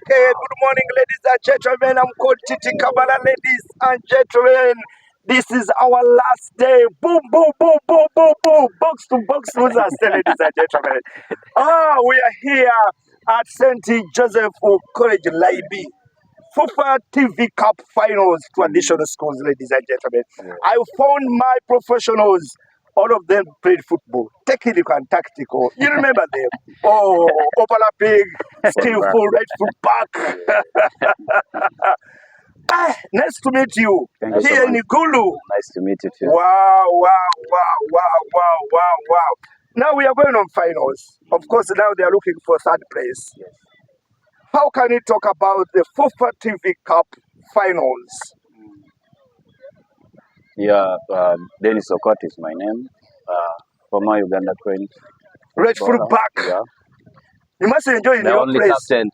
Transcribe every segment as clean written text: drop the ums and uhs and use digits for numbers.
Okay, good morning, ladies and gentlemen. I'm called TiTi Kabala, ladies and gentlemen. This is our last day. Boom, boom, boom, boom, boom, boom. Box to box, losers, ladies and gentlemen. We are here at St. Joseph College Laibi. Fufa TV Cup Finals, traditional schools, ladies and gentlemen. I found my professionals. All of them played football, technical and tactical. You remember them? Oh, overlapping, skillful, right foot back. Nice to meet you. Thank you Here so in much. Igulu. Nice to meet you too. Wow, wow, wow, wow, wow, wow, wow. Now we are going on finals. Of course, now they are looking for third place. Yes. How can you talk about the Fufa TV Cup finals? Yeah, Dennis Okot is my name. Former Uganda Cranes. Right full back. Yeah. You must enjoy in The your only place. captain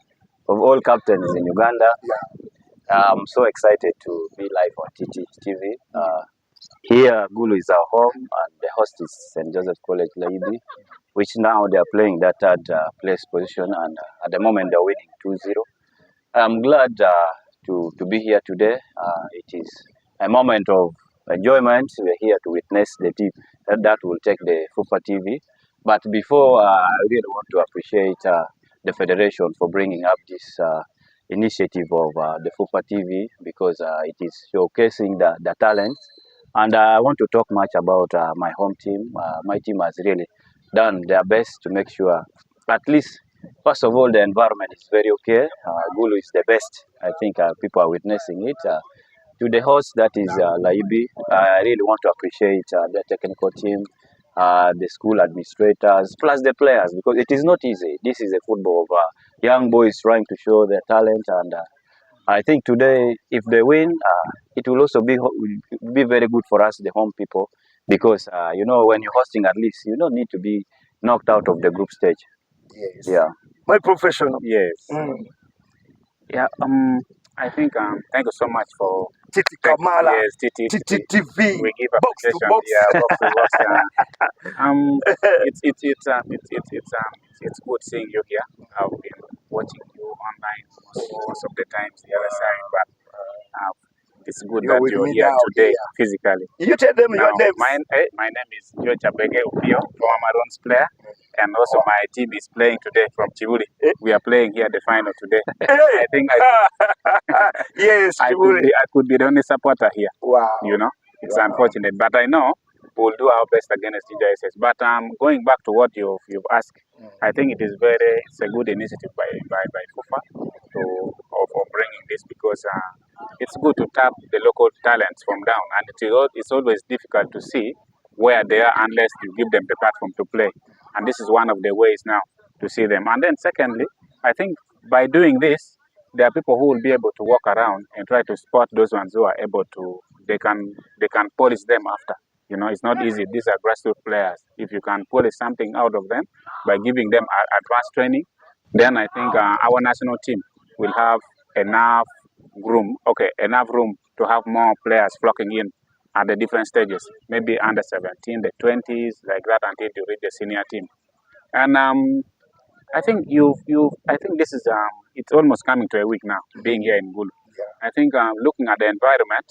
of all captains in Uganda. Yeah. I'm so excited to be live on TiTi TV. Here, Gulu is our home, and the host is St. Joseph College Laibi, which now they are playing that third place position, and at the moment they're winning 2-0. I'm glad to be here today. It is a moment of enjoyment. We're here to witness the team that will take the Fufa TV. But before, I really want to appreciate the Federation for bringing up this initiative of the Fufa TV, because it is showcasing the talents. And I want to talk much about my home team. My team has really done their best to make sure, at least, first of all, the environment is very okay. Gulu is the best. I think people are witnessing it. To the host, that is Laibi, I really want to appreciate the technical team, the school administrators, plus the players, because it is not easy. This is a football of young boys trying to show their talent, and I think today, if they win, it will also be very good for us, the home people, because you know, when you're hosting, at least you don't need to be knocked out of the group stage. Yes. Yeah. My professional. Yes. Yeah. I think thank you so much for TiTi Kamala. yes, TiTi TV. We give Box to appreciation. box. Yeah, box to box. It's good seeing you here. I've been watching you online most of the times the other side, but it's good You're that with you're me here now, today here. physically. You tell them Now, your names. my name is George Abege Upio, former Maroons player, and also my team is playing today from Chibuli. We are playing here the final today. I think Yes, I could be the only supporter here. Wow. You know, it's Wow. unfortunate, but I know we'll do our best against GJSS. But going back to what you've asked, I think it's a good initiative by Fufa for bringing this, because it's good to tap the local talents from down, and it's always difficult to see where they are unless you give them the platform to play, and this is one of the ways now to see them. And then secondly, I think by doing this, there are people who will be able to walk around and try to spot those ones who are able to, they can polish them after. You know, it's not easy. These are grassroots players. If you can polish something out of them by giving them advanced training, then I think our national team will have enough room to have more players flocking in at the different stages, maybe under 17, the 20s, like that, until you reach the senior team. And I think I think this is it's almost coming to a week now being here in Gulu. I think looking at the environment,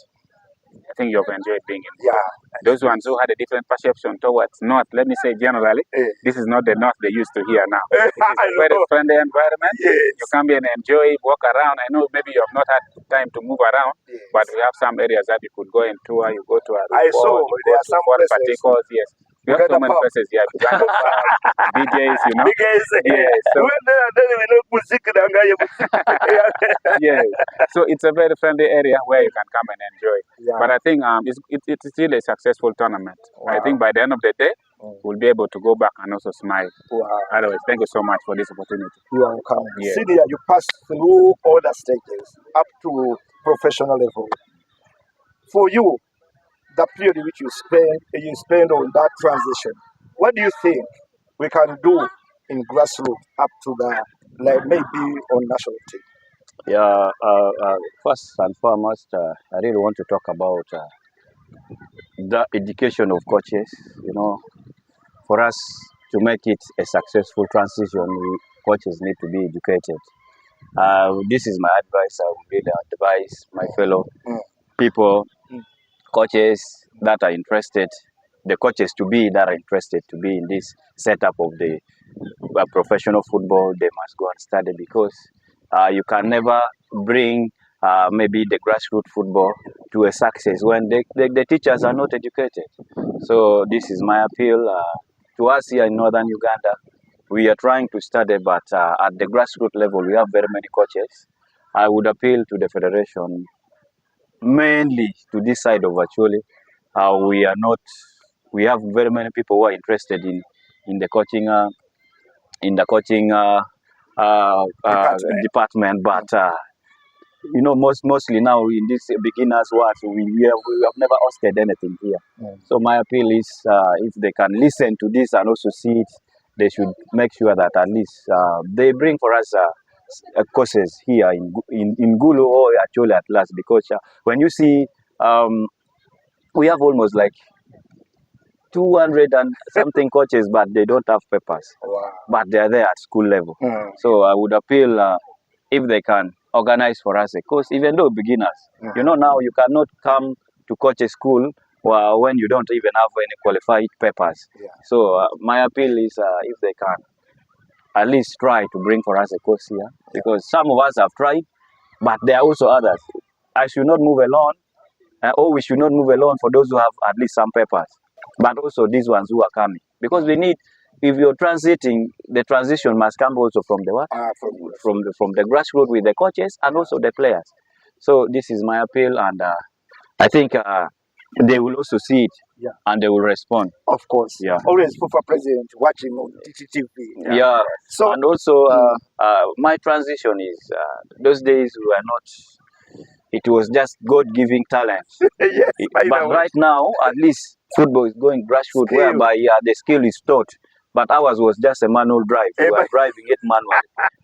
I think you've enjoyed being in Gulu. Those ones who had a different perception towards North, let me say generally, this is not the North they used to hear now. It is a very friendly environment. Yes. You come in and enjoy, walk around. I know maybe you have not had time to move around, but we have some areas that you could go and tour. You go to I saw there are some places. Particles, yes. We have so many places here. DJs, you know. DJs. Yes. So, yes. So it's a very friendly area where you can come and enjoy. Yeah. But I think it's still a successful tournament. Wow. I think by the end of the day, we'll be able to go back and also smile. Wow. Otherwise, thank you so much for this opportunity. You are welcome. Yes. Senior, you passed through all the stages up to professional level. For you, the period which you spend on that transition, what do you think we can do in grassroots up to the, like, maybe on national team? Yeah. First and foremost, I really want to talk about the education of coaches. You know, for us to make it a successful transition, coaches need to be educated. This is my advice. I would really advise my fellow people, coaches that are interested, the coaches that are interested to be in this setup of the professional football. They must go and study, because you can never bring maybe the grassroots football to a success when the teachers are not educated. So this is my appeal to us here in northern Uganda. We are trying to study, but at the grassroots level, we have very many coaches. I would appeal to the federation, mainly to this side of Acholi. We have very many people who are interested in the coaching department, but mostly now in this beginners work, we have never hosted anything here. So my appeal is, if they can listen to this and also see it, they should make sure that at least they bring for us courses here in Gulu or Acholi at last, because when you see we have almost like 200 and something coaches, but they don't have papers. Wow. But they are there at school level. So I would appeal if they can organize for us a course, even though beginners. Now you cannot come to coach a school when you don't even have any qualified papers. So my appeal is, if they can at least try to bring for us a course here, because some of us have tried, but there are also others. I should not move alone, or we should not move alone for those who have at least some papers, but also these ones who are coming, because we need, if you're transiting, the transition must come also from the what? From the grassroots with the coaches and also the players. So this is my appeal, and I think they will also see it, and they will respond. Of course. Always Fufa president watching on TiTi. So, and also my transition is, those days were not, it was just God-giving talent. But right now, at least football is going grassroots, whereby the skill is taught. But ours was just a manual drive. We were driving it manually.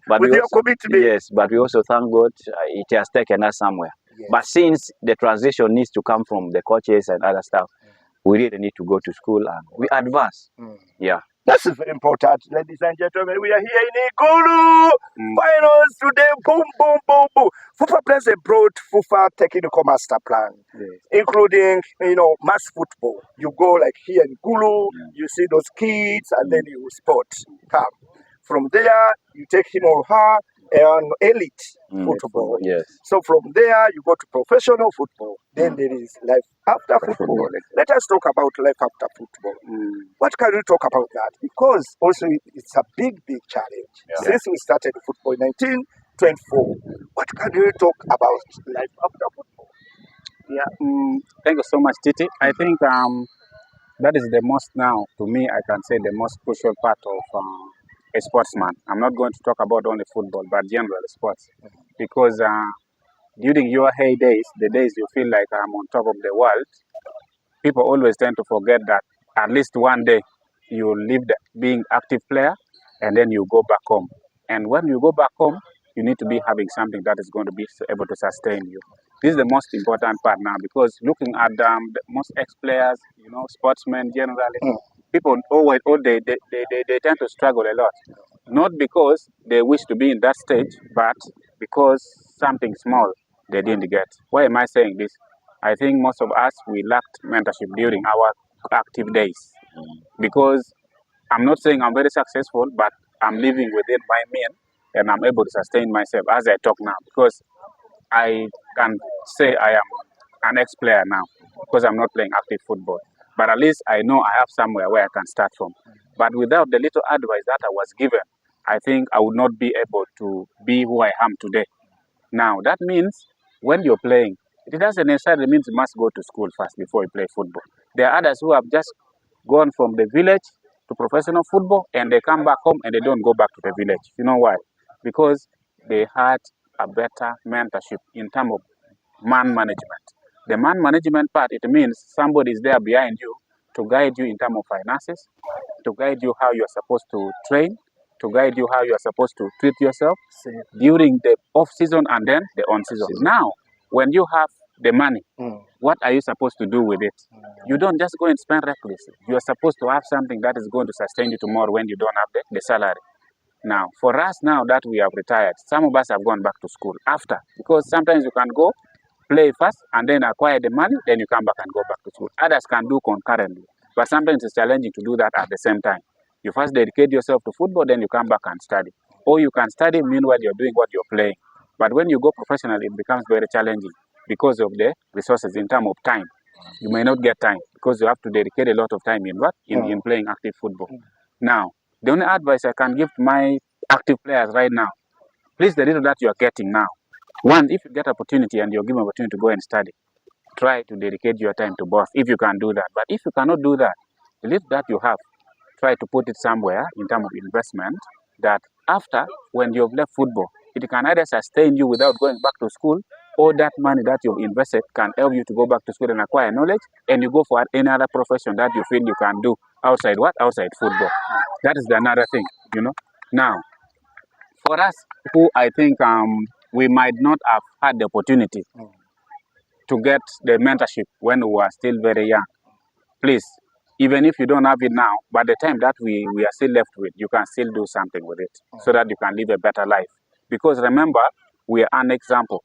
But with your commitment. Yes, but we also thank God it has taken us somewhere. But since the transition needs to come from the coaches and other stuff, we really need to go to school and we advance. That's very important, ladies and gentlemen. We are here in Igulu. Finals today. Boom, boom, boom, boom. Fufa President brought Fufa Technical Master Plan, including, mass football. You go like here in Igulu, you see those kids, and then you sport. Come. From there, you take him or her on elite football. So from there, you go to professional football. Then there is life after football. Let us talk about life after football. What can we talk about that? Because also it's a big, big challenge. Since we started football in 1924, what can we talk about life after football? Thank you so much, TiTi. I think that is the most, now, to me, I can say the most crucial part of a sportsman. I'm not going to talk about only football, but general sports, because during your heydays, the days you feel like I'm on top of the world, people always tend to forget that at least one day you leave being active player, and then you go back home. And when you go back home, you need to be having something that is going to be able to sustain you. This is the most important part now, because looking at the most ex-players, sportsmen generally, people they tend to struggle a lot. Not because they wish to be in that stage, but because something small they didn't get. Why am I saying this? I think most of us, we lacked mentorship during our active days. Because I'm not saying I'm very successful, but I'm living within my means, and I'm able to sustain myself as I talk now. Because I can say I am an ex-player now, because I'm not playing active football. But at least I know I have somewhere where I can start from. But without the little advice that I was given, I think I would not be able to be who I am today. Now, that means when you're playing, it doesn't necessarily mean you must go to school first before you play football. There are others who have just gone from the village to professional football, and they come back home and they don't go back to the village. You know why? Because they had a better mentorship in terms of man management. The man management part, it means somebody is there behind you to guide you in terms of finances, to guide you how you are supposed to train, to guide you how you are supposed to treat yourself during the off-season and then the on-season. Now, when you have the money, what are you supposed to do with it? You don't just go and spend recklessly. You are supposed to have something that is going to sustain you tomorrow when you don't have the salary. Now, for us now that we have retired, some of us have gone back to school after, because sometimes you can go play first and then acquire the money, then you come back and go back to school. Others can do concurrently, but sometimes it's challenging to do that at the same time. You first dedicate yourself to football, then you come back and study. Or you can study meanwhile you're doing what you're playing. But when you go professional, it becomes very challenging because of the resources in terms of time. You may not get time because you have to dedicate a lot of time in what? In playing active football. Now, the only advice I can give to my active players right now, please, the little that you are getting now, one, if you get opportunity and you're given opportunity to go and study, try to dedicate your time to both if you can do that. But if you cannot do that, the little that you have, try to put it somewhere in terms of investment that after, when you've left football, it can either sustain you without going back to school, or that money that you've invested can help you to go back to school and acquire knowledge, and you go for any other profession that you feel you can do outside what? Outside football. That is another thing, you know. Now, for us who I think we might not have had the opportunity to get the mentorship when we were still very young, please, even if you don't have it now, by the time that we are still left with, you can still do something with it so that you can live a better life. Because remember, we are an example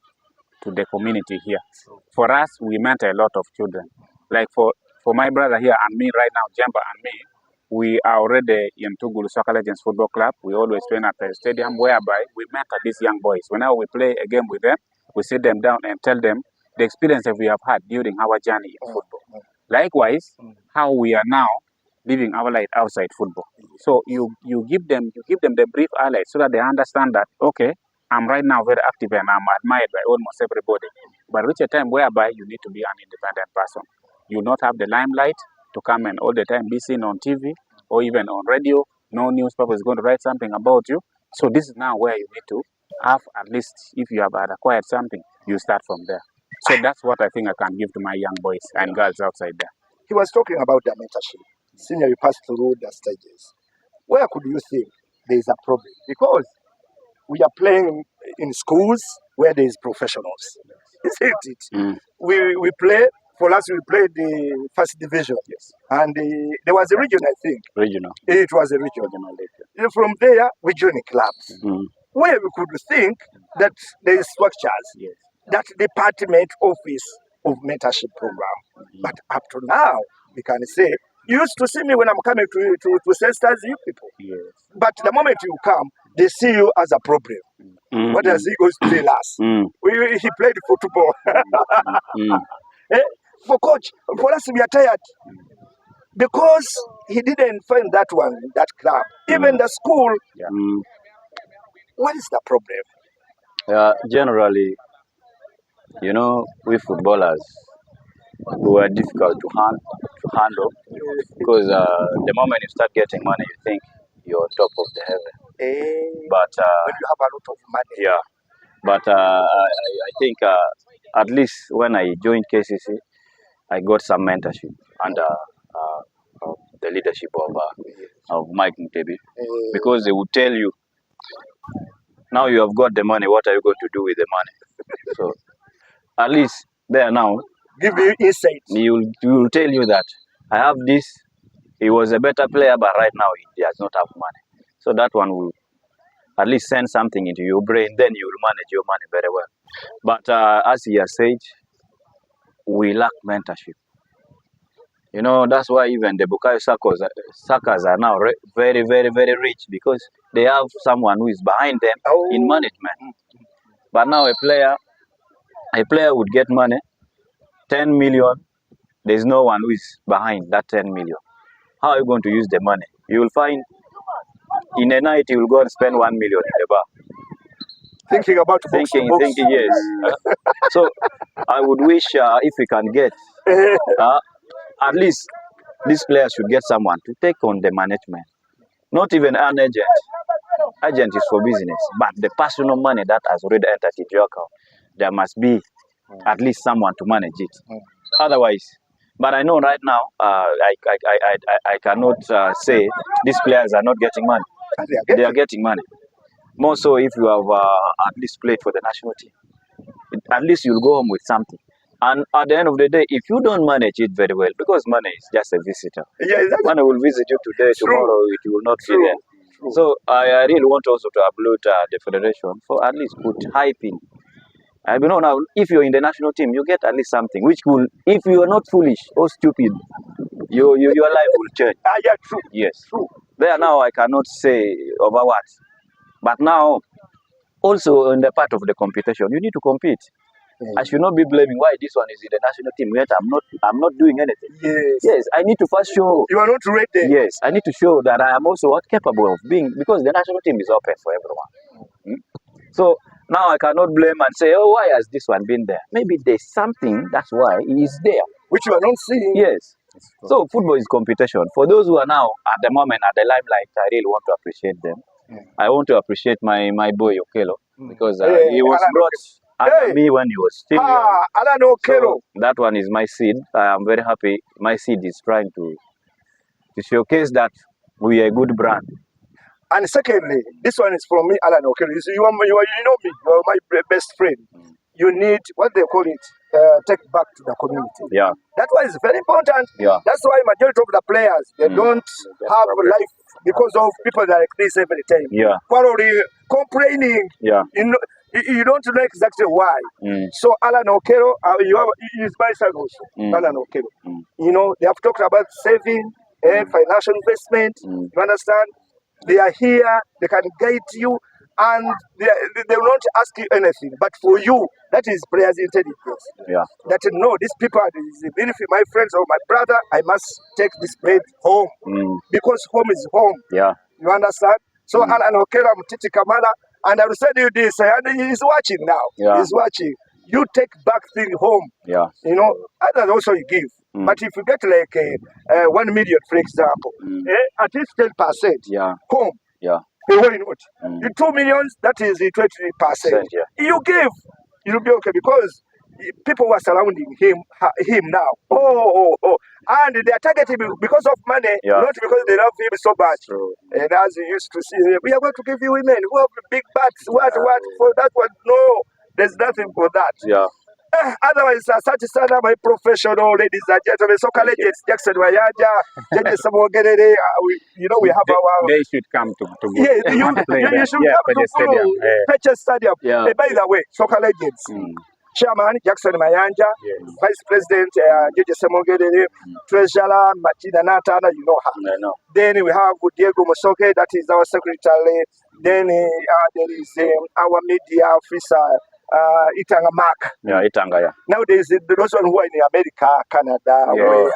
to the community here. For us, we mentor a lot of children. Like for my brother here and me right now, Jemba and me, we are already in Tugulu Soccer Legends Football Club. We always train at the stadium, whereby we mentor these young boys. Whenever we play a game with them, we sit them down and tell them the experience that we have had during our journey in football. Likewise, how we are now living our life outside football. So you give them the brief highlights so that they understand that, okay, I'm right now very active and I'm admired by almost everybody. But reach a time whereby you need to be an independent person. You will not have the limelight to come and all the time be seen on TV or even on radio. No newspaper is going to write something about you. So this is now where you need to have, at least if you have acquired something, you start from there. So that's what I think I can give to my young boys and girls outside there. He was talking about the mentorship. Senior, you passed through the stages. Where could you think there is a problem? Because we are playing in schools where there is professionals, isn't it? We play, for us we played the first division. Yes. And there was a region, I think. Regional. It was a regional. From there, we joined clubs. Where we could think that there is structures, that department office of mentorship program. But up to now, we can say, you used to see me when I'm coming to Sisters, you people. Yes. But the moment you come, they see you as a problem. What does he go to tell us? He played football. For coach, for us we are tired. Because he didn't find that one, that club. Even the school. What is the problem? Generally, you know, we footballers, we are difficult to handle because the moment you start getting money, you think you're on top of the heaven. But when you have a lot of money. Yeah, but I think at least when I joined KCC, I got some mentorship under the leadership of Mike Mutebi, because they would tell you, now you have got the money, what are you going to do with the money? So at least there now, give you insight. He will tell you that I have this. He was a better player, but right now he does not have money. So that one will at least send something into your brain. Then you will manage your money very well. But as he has said, we lack mentorship. You know, that's why even the Bukayo suckers are now very, very, very rich, because they have someone who is behind them in management. But now a player would get money, 10 million. There's no one who is behind that 10 million. How are you going to use the money? You will find in a night you will go and spend 1 million in the bar. Thinking about thinking, yes. So I would wish if we can get at least these players should get someone to take on the management. Not even an agent. Agent is for business, but the personal money that has already entered into your account, there must be at least someone to manage it. Otherwise, but I know right now, I cannot say these players are not getting money. They are getting money. More so if you have at least played for the national team. At least you'll go home with something. And at the end of the day, if you don't manage it very well, because money is just a visitor. Yeah, money will visit you today, tomorrow it will not be there. True. So I really want also to applaud the federation for at least put hype in. I don't know now, if you're in the national team, you get at least something, which will, if you are not foolish or stupid, your life will change. Yeah, true. Yes. True. There now I cannot say over what. But now, also in the part of the competition, you need to compete. I should not be blaming why this one is in the national team, yet I'm not doing anything. Yes. Yes, I need to first show. You are not ready. Yes, I need to show that I am also capable of being, because the national team is open for everyone. So now I cannot blame and say, oh, why has this one been there? Maybe there's something, that's why he is there. Which you are not seeing. Yes. So football is competition. For those who are now at the moment at the limelight, I really want to appreciate them. I want to appreciate my boy Okello, because he was brought under me when he was still young. Alan Okello. So that one is my seed. I am very happy. My seed is trying to showcase that we are a good brand. And secondly, this one is from me, Alan Okello. You know me, you are my best friend. You need, what they call it, take back to the community. Yeah. That one is very important. Yeah. That's why majority of the players, they don't have life because of people like this every time. Yeah. Quarreling, complaining. Yeah. You don't know exactly why. So Alan Okello, he is my son also. Alan Okello. You know, they have talked about saving, financial investment. You understand? They are here, they can guide you, and they will not ask you anything. But for you, that is players' intelligence. Yeah. That no, these people are my friends or my brother, I must take this bread home. Because home is home. Yeah. You understand? So Alan Okello, TiTi Kamala, and I will say you this, and he's watching now. Yeah. He's watching. You take back thing home. Yeah. You know, others also you give. But if you get like 1 million, for example, at least 10%, home. Yeah. Why not? The 2 million, that is the 20%. Yeah. You give, you'll be okay, because people were surrounding him now. And they are targeting him because of money, not because they love him so much. True. And as you used to see, we are going to give you women who have big butts, what, for that one. No, there's nothing for that. Yeah. Otherwise, asante sana, my professional ladies and gentlemen, soccer legends, Jackson Wayanja, Jeje Samogerere, we have our... They should come to Yeah, you should come to stadium. Peche Stadium. Yeah. By the way, soccer legends. Chairman, Jackson Mayanja, Vice President, Jeje Samogerere, Treasurer, Martina Natana, you know her. I know. Then we have Diego Mosoke, that is our secretary. Then there is our media officer, Itanga Mark. Yeah, Itanga, yeah. Nowadays, those one who are in America, Canada, where,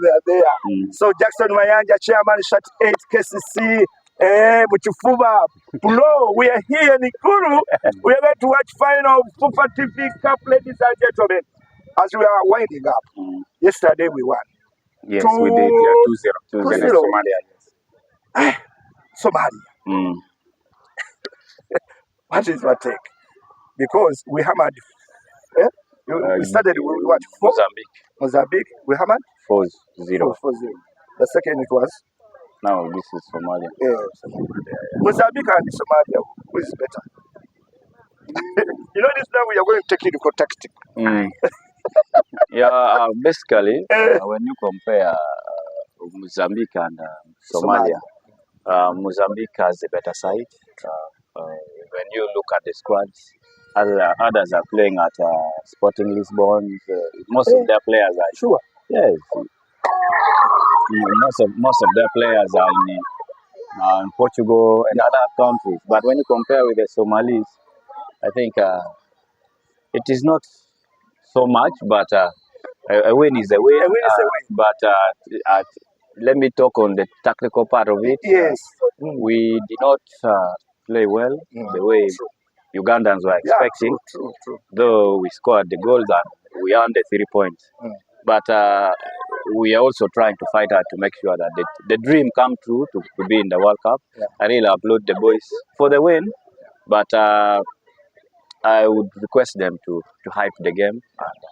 they're there. So Jackson Mayanja, Chairman, Shut 8, KCC, Fufa, Pulo, we are here in Ikuru. We are going to watch final Fufa TV Cup, ladies and gentlemen. As we are winding up, yesterday we won. Yes, we did. 2-0. 2-0 Somalia. Somalia. What is your take? Because we hammered. We started with what? Mozambique. We hammered 4-0. 4-0. The second it was? Now this is Somalia. Mozambique and Somalia, who is better? This now we are going to take it for tactic. Yeah, basically, when you compare Mozambique and Somalia, Mozambique has a better side. When you look at the squads, others are playing at Sporting Lisbon. Most of their players are sure. Yes. Most of their players are in Portugal and other countries. But when you compare with the Somalis, I think it is not so much, but a win is a win. A win is a win. But let me talk on the tactical part of it. Yes. We did not play well the way Ugandans were expecting. True. Though we scored the goals and we earned the 3 points. But we are also trying to fight hard to make sure that the dream come true to be in the World Cup. I really applaud the boys for the win, but I would request them to hype the game and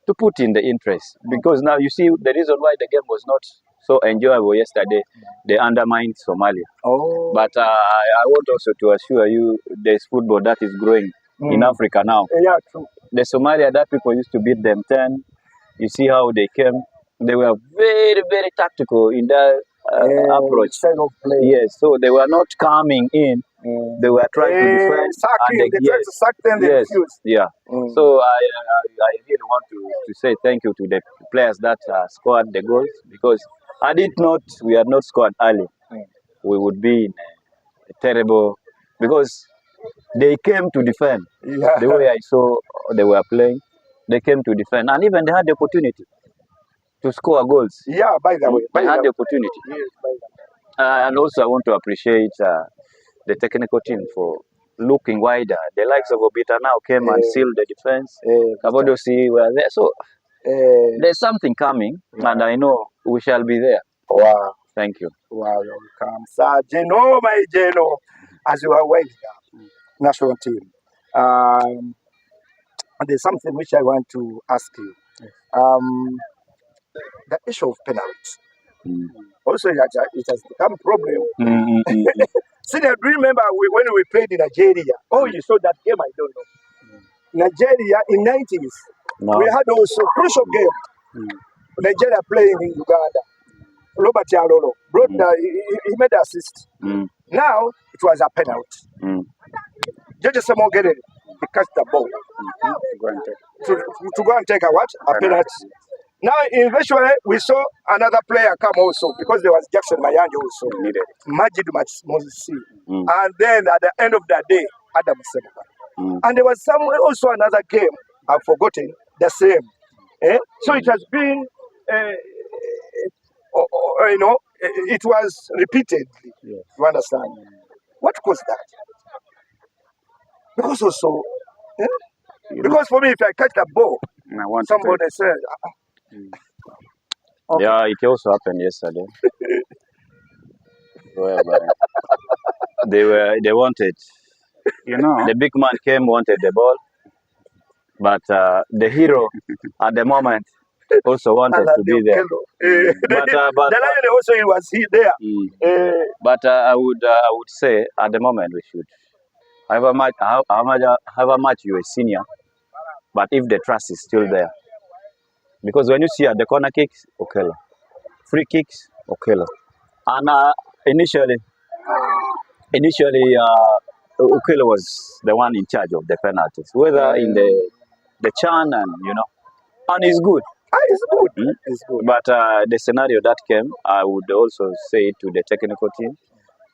to put in the interest, because now you see the reason why the game was not so enjoyable yesterday, they undermined Somalia. But I want also to assure you there's football that is growing in Africa now. Yeah, true. The Somalia that people used to beat them 10, you see how they came. They were very, very tactical in their approach. Style of play. Yes, so they were not coming in. They were trying to defend. Sacking, And they tried to sack them, they refused. Yeah. So I really want to say thank you to the players that scored the goals, because had it not, we had not scored early, we would be in a terrible, because they came to defend. Yeah. The way I saw they were playing, they came to defend, and even they had the opportunity to score goals. Yeah, by the way. They had the opportunity. Yes, by the way. And also I want to appreciate the technical team for looking wider. The likes of Obita now came and sealed the defense. Kabodosi were there. So there's something coming, and I know we shall be there. Wow. Thank you. Wow, welcome. Sir Geno, my Geno, as you are winding up, national team. There's something which I want to ask you. The issue of penalty. Also, it has become a problem. Senior, do you remember when we played in Nigeria? Oh, you saw that game? I don't know. Nigeria in 90s. No. We had also crucial game. Nigeria playing in Uganda. Robert Yalolo brought he made the assist. Now it was a penalty. Judge Samogere, he catch the ball to go and take a what? A penalty. Now eventually we saw another player come also, because there was Jackson Mayanja also needed Majid Moses, and then at the end of the day Adam Semuka. And there was also another game I've forgotten the same. So it has been you know, it was repeated. You understand? What caused that? Because also, because for me, if I catch the ball, somebody says, yeah, it also happened yesterday. They wanted, the big man came, wanted the ball, but the hero at the moment also wanted to be there. But the lion also was there. But I would say at the moment we should, however much you're a senior, but if the trust is still there, because when you see at the corner kicks, Okello, free kicks, Okello, and initially Okello was the one in charge of the penalties, whether in the Chan and he's good. It's good. It's good. But the scenario that came, I would also say to the technical team,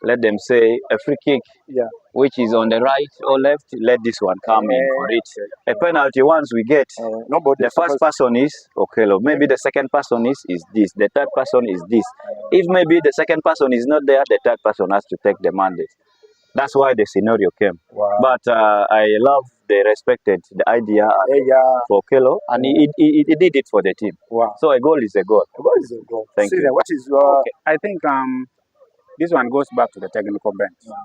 let them say a free kick, which is on the right or left, let this one come in for it. A penalty, once we get, the first person is Okello. Maybe the second person is this. The third person is this. If maybe the second person is not there, the third person has to take the mandate. That's why the scenario came. But I love they respected the idea for Okello, and he did it for the team. So a goal is a goal. A goal is a goal. Thank you. What is your... I think this one goes back to the technical bench,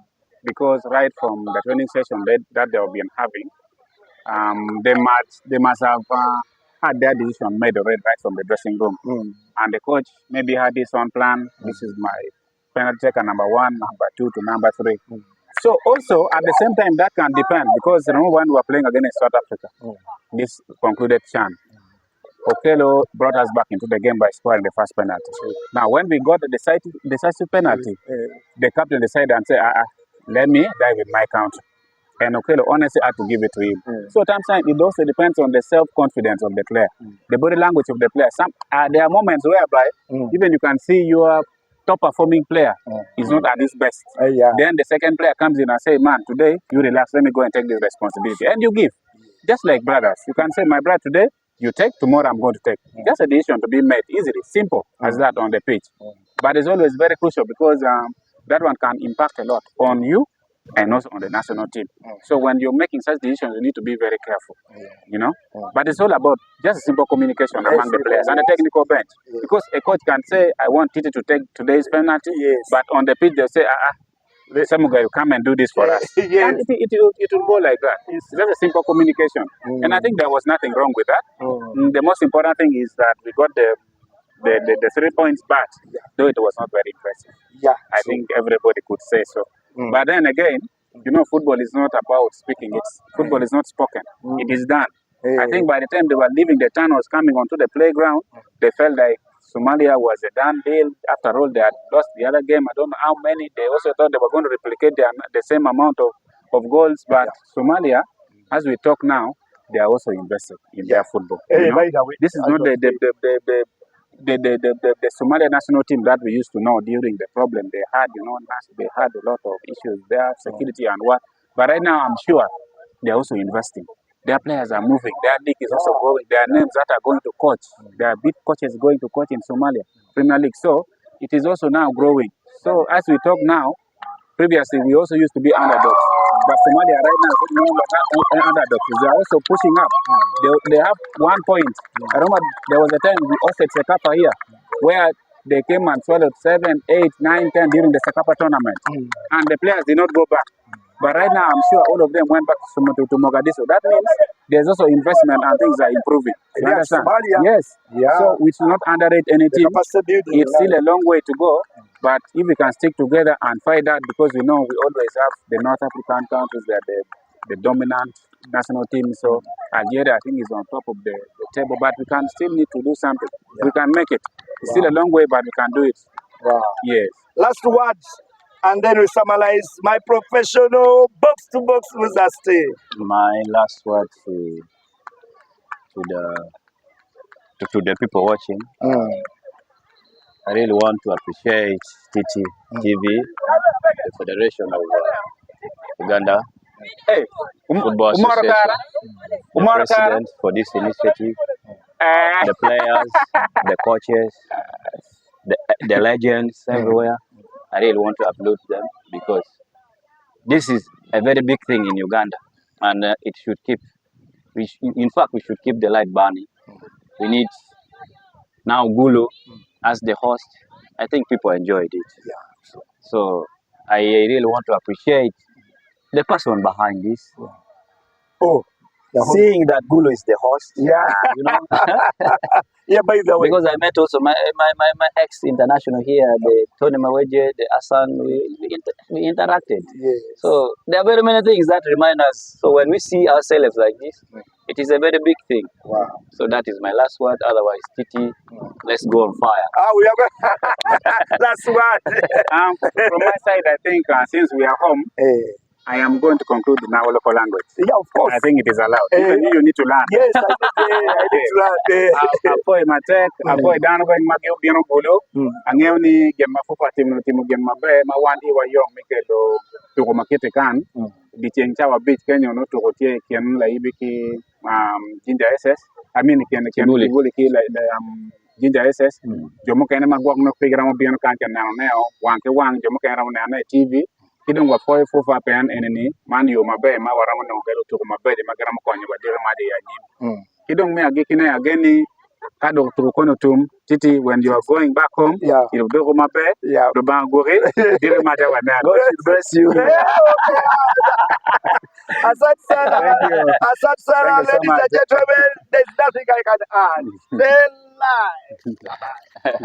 because right from the training session that they have been having, they must have had their decision made already right from the dressing room. And the coach maybe had this on plan. This is my penalty taker number 1, number 2 to number 3. So also at the same time that can depend, because remember when we were playing against South Africa, this concluded Chan. Okello brought us back into the game by scoring the first penalty. Now, when we got the decisive penalty, the captain decided and said, let me dive with my counter. And Okello honestly had to give it to him. So sometimes it also depends on the self-confidence of the player, the body language of the player. There are moments whereby even you can see your top-performing player is not at his best. Then the second player comes in and says, man, today, you relax, let me go and take this responsibility. And you give. Just like brothers. You can say, my brother, today, you take, tomorrow I'm going to take. Just a decision to be made easily, simple as that on the pitch. But it's always very crucial, because that one can impact a lot on you and also on the national team. So when you're making such decisions, you need to be very careful, But it's all about just simple communication among the players and the technical bench. Because a coach can say, I want TiTi to take today's penalty, but on the pitch they'll say, some guy will come and do this for us. And it will go like that. It's just a simple communication. And I think there was nothing wrong with that. The most important thing is that we got the 3 points back, though it was not very impressive. I think everybody could say so. But then again, football is not about speaking. Football is not spoken. It is done. I think by the time they were leaving, the turn was coming onto the playground. They felt like Somalia was a done deal. After all, they had lost the other game. I don't know how many. They also thought they were going to replicate the same amount of goals. But Somalia, as we talk now, they are also invested in their football. Hey, You know? by the way, This is not the Somalia national team that we used to know during the problem they had. You know, they had a lot of issues there, security and what. But right now, I'm sure they're also investing. Their players are moving. Their league is also growing. There are names that are going to coach. There are big coaches going to coach in Somalia Premier League. So it is also now growing. So as we talk now, previously we also used to be underdogs. But Somalia right now is no longer underdogs. They are also pushing up. They have 1 point. I remember there was a time we hosted Sekapa here, where they came and swallowed 7, 8, 9, 10 during the Sekapa tournament. And the players did not go back. But right now, I'm sure all of them went back to Mogadishu. That means there's also investment and things are improving. You understand? Somalia. Yes. Yeah. So we should not underrate anything. It's still a long way to go. But if we can stick together and fight that, because we know we always have the North African countries that are the dominant national team. So Algeria, I think, is on top of the table. But we can still need to do something. We can make it. It's still a long way, but we can do it. Wow. Yes. Last words, and then we summarize my professional box-to-box Muzaste. My last word to the people watching. I really want to appreciate TiTi TV, the Federation of Uganda Football Association, the president for this initiative, the players, the coaches, the legends everywhere. I really want to applaud them because this is a very big thing in Uganda, and it should keep. In fact, we should keep the light burning. We need now Gulu as the host. I think people enjoyed it. So I really want to appreciate the person behind this. Seeing that Gulu is the host, you know. Yeah, by the way. Because I met also my ex-international here, the Tony Maweje, the Hassan, we interacted. Yes. So there are very many things that remind us. So when we see ourselves like this, it is a very big thing. Wow. So that is my last word. Otherwise, TiTi, let's go on fire. We are going. Last word. From my side, I think since we are home, I am going to conclude in our local language. Yeah, of course. I think it is allowed. Even you need to learn. Yes, I need to learn. Apoy matek, apoy dano ko magyo bino gulo. Angeo ni gemma Fufa timu gemma be mawandi wa yong mikelo to makete kan. Di chencha wa bit kenyo no to tie ken la ibiki Ginger SS. I mean ken buli ki la Ginger SS. Jomo ken magwak no pigramo bino kan ken neo wanke wang jomo ken ramo na TV. Kidong wa foy Fufa pen eneni man yo mabe ma waramo no gelo to mabe de magram ko nyi wadira ma de yanyi. Kidong me agikine ageni kado to kono tum TiTi when you are going back home you do mabe do bangore dire ma de wana. God bless you. Asante sana. Asante sana, ladies and gentlemen. There's nothing I can add. Stay live.